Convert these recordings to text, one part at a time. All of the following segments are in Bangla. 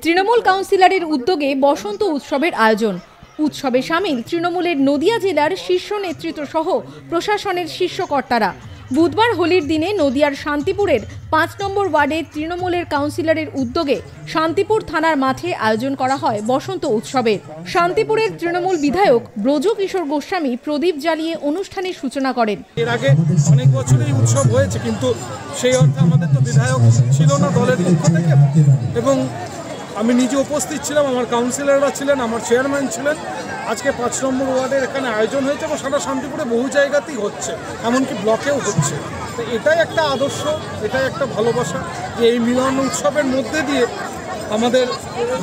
তৃণমূল কাউন্সিলরের উদ্যোগে বসন্ত উৎসবের আয়োজন। উৎসবে সামিল তৃণমূলের নদিয়া জেলার শীর্ষ নেতৃত্ব সহ প্রশাসনের শীর্ষকর্তারা। বুধবার হোলির দিনে নদিয়ার শান্তিপুরের ৫ নম্বর ওয়ার্ডের তৃণমূলের কাউন্সিলরের উদ্যোগে শান্তিপুর থানার মাঠে আয়োজন করা হয় বসন্ত উৎসবের। শান্তিপুরের তৃণমূল বিধায়ক ব্রজকিশোর গোস্বামী প্রদীপ জ্বালিয়ে অনুষ্ঠানের সূচনা করেন। এর আগে অনেক বছরই উৎসব হয়েছে, কিন্তু সেই অর্থে আমাদের তো বিধায়ক ছিল না দলের পক্ষ থেকে, এবং আমি নিজে উপস্থিত ছিলাম, আমার কাউন্সিলররা ছিলেন, আমার চেয়ারম্যান ছিলেন। আজকে ৫ নম্বর ওয়ার্ডের এখানে আয়োজন হয়েছে এবং সারা শান্তিপুরে বহু জায়গাতেই হচ্ছে, এমনকি ব্লকেও হচ্ছে। তো এটাই একটা আদর্শ, এটাই একটা ভালোবাসা যে এই মিলন উৎসবের মধ্যে দিয়ে আমাদের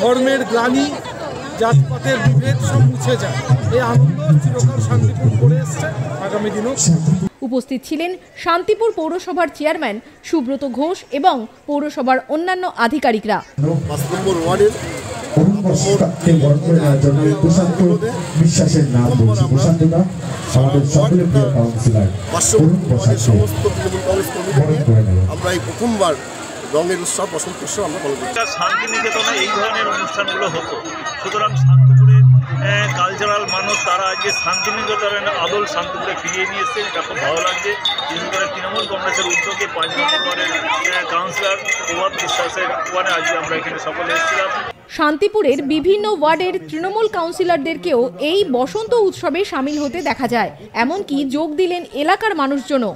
ধর্মের গ্লানি, জাতপাতের বিভেদ সব মুছে যায়। এই আনন্দ চিরকাল শান্তিপুর করে এসছে, আগামী দিনও। উপস্থিত ছিলেন শান্তিপুর পৌরসভার চেয়ারম্যান সুব্রত ঘোষ এবং পৌরসভার অন্যান্য আধিকারিকরা। বিশ্বাসের নাম বলছি প্রশান্তদা, আমাদের সকলের প্রিয় কাউন্সিলর। আমরা এই প্রথমবার রঙের উৎসব, বসন্ত উৎসব আমরা পালন করছি। শান্তিনিকেতনে এই ধরনের অনুষ্ঠানগুলো হতো, সুতরাং শান্তিপুরের কালচারাল মানুষ তারা আজকে শান্তিনিকেতনের আদল শান্তিপুরে ফিরিয়ে নিয়ে এসছে। এটা খুব ভালো লাগছে। বিশেষ করে তৃণমূল কংগ্রেসের উদ্যোগে ৫ নম্বর ওয়ার্ডের কাউন্সিলর প্রভাত বিশ্বাসের ওয়ার্ডে আজকে আমরা এখানে সকলে এসেছিলাম। শান্তিপুরের বিভিন্ন ওয়ার্ডের তৃণমূল কাউন্সিলরদেরকেও এই বসন্ত উৎসবে সামিল হতে দেখা যায়। এমনকি যোগ দিলেন এলাকার মানুষজনও।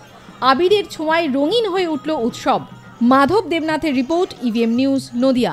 আবিরের ছোঁয়ায় রঙিন হয়ে উঠল উৎসব। মাধব দেবনাথের রিপোর্ট, ইভিএম নিউজ, নদিয়া।